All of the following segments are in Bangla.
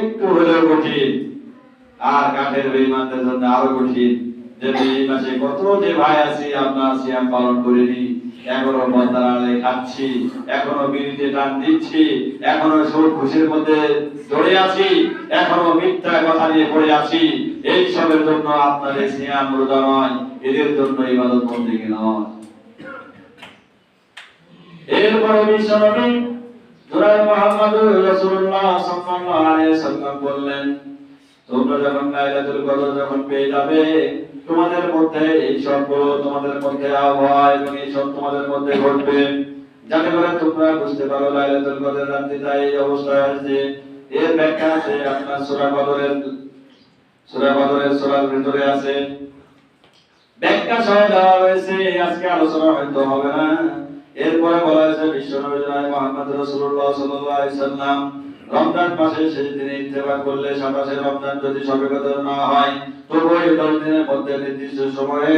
একটু হলেও কঠিন, আর কাঠের বেঈমানদের জন্য আরো কঠিন। যে এই মাসে কত যে ভাই আছি আপনার সিয়াম পালন করিনি, এখনো পর্দার আড়ালে খাচ্ছি, এখনো বিড়িতে টান দিচ্ছি, এখনো সুখ খুশির মধ্যে জড়ে আছি, এখনো মিথ্যা কথা নিয়ে পড়ে আছি। এই সবের জন্য আপনার এই সিয়াম রোজা নয়, এদের জন্য ইবাদত বন্দেগী নয়। এরপরে বিশ্বনবী জনাব মুহাম্মদুর রাসূলুল্লাহ সাল্লাল্লাহু আলাইহি ওয়াসাল্লাম বললেন, তোমরা যখন লাইলাতুল কদর যখন পেয়ে যাবে, তোমাদের মধ্যে এই সবগুলো তোমাদের মধ্যে আবহাওয়া এবং এই সব তোমাদের মধ্যে ঘটবে, যাতে করে তোমরা বুঝতে পারো লাইলাতুল কদর রাত্রিটা এই অবস্থায় আছে। এর ব্যাখ্যা আছে আপনার সূরা কদরের সূরার ভিতরে আছে, ব্যাখ্যা সহ দেওয়া হয়েছে, আজকে আলোচনা হয়তো হবে না। এরপরে বলা হয়েছে বিশ্বনবী জনাব মুহাম্মদ রাসূলুল্লাহ সাল্লাল্লাহু আলাইহি ওয়াসাল্লাম রমজান মাসে শেষ দিনে ইত্তেফাক করলে 27 রমজান যদি শবে কদর না হয়, তবু এই 10 দিনের মধ্যে নির্দিষ্ট সময়ে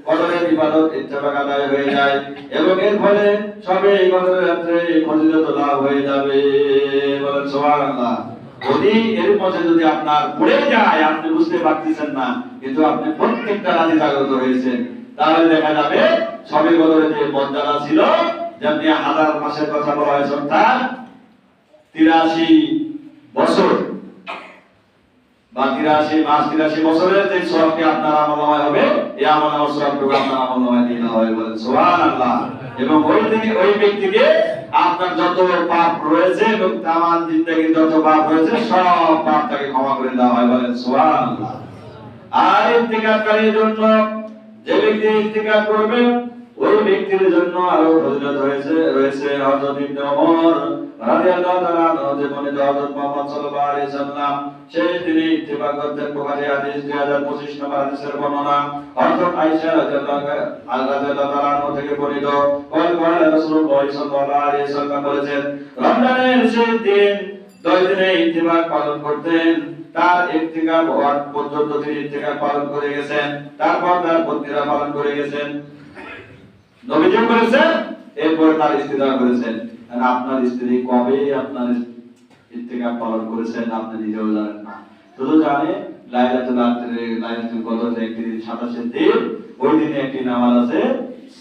কদরের ইবাদত ইত্তেফাক আদায় হয়ে যায় এবং এর ফলে শবে কদরের রাতে ফজিলত লাভ হয়ে যাবে। বলেন সুবহানাল্লাহ। যদি এর মধ্যে যদি আপনার পড়ে যায়, আপনি বুঝতে পারতেছেন না, কিন্তু আপনি প্রত্যেকটা রাতে জাগ্রত হয়েছেন, তাহলে দেখা যাবে শবে কদরের যে মর্যাদা ছিল, যেমনি হাজার মাসের কথা বলা হয়েছে, অর্থাৎ 83 বছর বা 83 মাস 83 বছরের যে সওয়াবটি আপনার আমলনামায় হবে, এই আমলনামার সওয়াবটুকু আপনার আমলনামায় দিতে হবে। বলেন সুবহানাল্লাহ। এবং ওই ব্যক্তিকে আপনার যত পাপ রয়েছে এবং তামাম জিন্দেগীর যত পাপ রয়েছে সব পাপ তাকে ক্ষমা করে দেওয়া হয়। বলেন সুবহানাল্লাহ। আর ইন্তিকাফকারীর জন্য, যে ব্যক্তি ইন্তিকাফ করবে, ওই ব্যক্তির জন্য আরো ফজিলত রয়েছে। হযরত ইবনে ওমর রাদিয়াল্লাহু তাআলা আনহু যে বর্ণিত হযরত মুহাম্মদ সাল্লাল্লাহু আলাইহি ওয়াসাল্লাম শেষ দিনে ইত্তেফাক করতেন। বুখারী হাদিস 2025 নম্বর হাদিসের বর্ণনা। হযরত আয়েশা রাদিয়াল্লাহু তাআলা আনহা থেকে বর্ণিত, বলেন রাসূলুল্লাহ সাল্লাল্লাহু আলাইহি ওয়াসাল্লাম বলেছেন, রমজানের শেষ দিন 10 দিনে ইত্তেফাক পালন করতেন। তার ইত্তেকাফ হওয়ার পর্যন্ত তিনি ইত্তেকাফ পালন করে গেছেন, তারপর তার পত্নীরা পালন করে গেছেন, নবীজি করেছেন, এরপর তার স্ত্রীরা করেছেন। আর আপনার স্ত্রী কবে আপনার ইত্তেকাফ পালন করেছেন আপনি নিজেও জানেন না, শুধু জানে লাইলাতুল কদর একটি 27 দিন, ওই দিনে একটি নামাজ আছে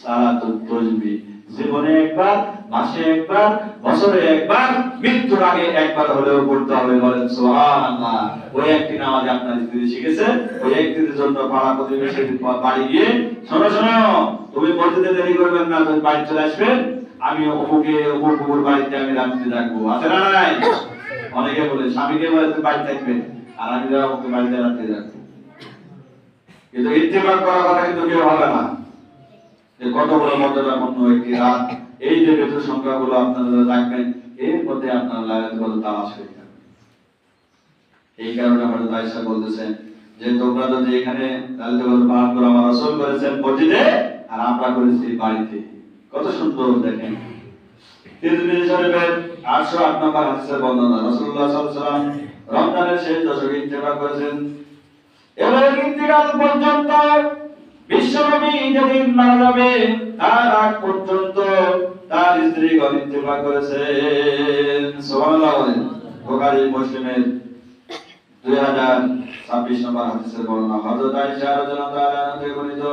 সালাতুত তাসবিহ। জীবনে একবার, মাসে একবার, বছরে একবার, মৃত্যুর আগে একবার হলেও পড়তে হবে। বলেন সুবহানাল্লাহ। ওই একটি নামাজ আপনার স্ত্রী শিখেছে, ওই একটির জন্য পাড়া প্রতিবেশীর বাড়ি গিয়ে, শোনো তুমি মসজিদে দেরি করবেন না, তুমি বাড়ি চলে আসবেন, আমি অমুক বাড়িতে আমি রাত্রি থাকবো। আছে না নাই? অনেকে বলে স্বামীকে বলে তুমি বাড়ি থাকবেন, আর আমি অমুক বাড়িতে রাত্রি থাকবো। কিন্তু ইত্তেফাক করার কথা কিন্তু কেউ হবে না। কত বড় মর্যাদাপূর্ণ একটি রাত, এই যে বেতন সংখ্যাগুলো আপনারা রাখবেন, এর মধ্যে আপনারা লাইলাতুল কদর তালাশ করে থাকবেন। এই কারণে হযরত আয়েশা বলতেছেন যে তোমরা যদি এখানে লাইলাতুল কদর পালন করো, আমার রাসূল করেছেন মসজিদে, আর আমরা করেছি বাড়িতে। কত সুন্দর দেখেন। তিরমিজি শরীফের 808 নম্বর হাদিসের বর্ণনা, রাসূলুল্লাহ সাল্লাল্লাহু আলাইহি ওয়াসাল্লাম রমজানের শেষ দশকে ইত্তেফাক করেছেন এবং ইন্তিকাল পর্যন্ত বিশ্বনবী যেদিন মারা যাবে তার আগ পর্যন্ত তার স্ত্রীগণ ইত্তেফাক করেছেন। সুবহানাল্লাহ। বুখারী মুসলিমের 2026 নম্বর হাদিসের বর্ণনা, হযরত আয়েশা রাদিয়াল্লাহু তাআলা থেকে বর্ণিত,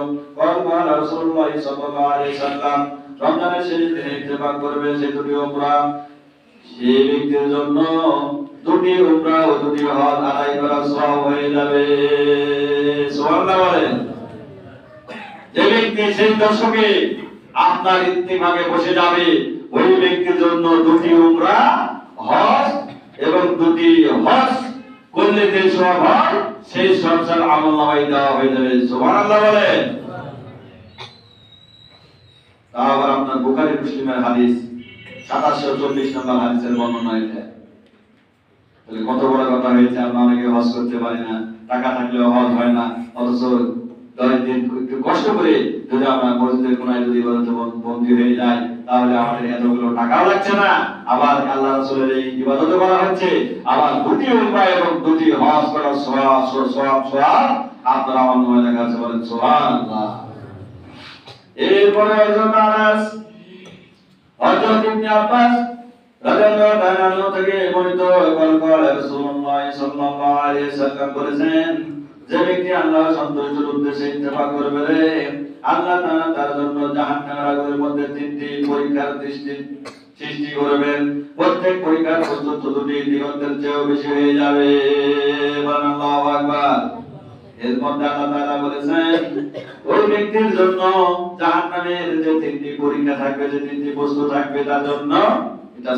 বলেন রাসূলুল্লাহ সাল্লাল্লাহু আলাইহি ওয়াসাল্লাম রমজানের শেষ দিনে ইত্তেফাক করবে সে দুটি উমরা, সেই ব্যক্তির জন্য দুটি উমরা ও দুটি হজ আদায় করা সওয়াব হয়ে যাবে। সুবহানাল্লাহ বলেন। যে ব্যক্তি সেই দশকে আপনার ইত্তেফাকে বসে যাবে, ওই ব্যক্তির জন্য দুটি উমরা, হজ এবং দুটি হজ করলে যে সওয়াব হয়, সেই সওয়াব আমলনামায় দেওয়া হয়ে যাবে। সুবহানাল্লাহ বলেন। তারপর আপনার বুখারী মুসলিমের হাদিস 2724 নম্বর হাদিসের বর্ণনা এটা। তাহলে কত বড় কথা হয়েছে। আমরা অনেকে হজ করতে পারি না, টাকা থাকলেও হজ হয় না, অথচ 10 দিন একটু কষ্ট করে যদি আমরা মসজিদের কোনায় যদি বন্দী হয়ে যাই, তাহলে আমাদের এতগুলো টাকাও লাগছে না, আবার আল্লাহ রাসূলের এই ইবাদত করা হচ্ছে, আবার দুটি উমরা এবং দুটি হজ করার সওয়াব আপনার আমলনামায় লেখা আছে। বলেন সুবহানাল্লাহ। এরপরে হযরত আনাস, হযরত ইবনে আব্বাস রাদিয়াল্লাহু তাআলা থেকে বর্ণিত, বলেন রাসূলুল্লাহ আলাইহি সাল্লাম বলেছেন, যে ব্যক্তি আল্লাহ সন্তুষ্টির উদ্দেশ্যে ইত্তেফাক করবে রে, আল্লাহ তাআলা তার জন্য জাহান্নামের আগুনের মধ্যে তিনটি পরীক্ষার সৃষ্টি করবেন। প্রত্যেক পরীক্ষার প্রস্তুত দুটি দিগন্তের চেয়েও বেশি হয়ে যাবে। আল্লাহু আকবার। এর মধ্যে আল্লাহ তাআলা বলেছেন, ওই ব্যক্তির জন্য জাহান্নামের যে তিনটি পরীক্ষা থাকবে, যে তিনটি বস্তু থাকবে, তার জন্য এটা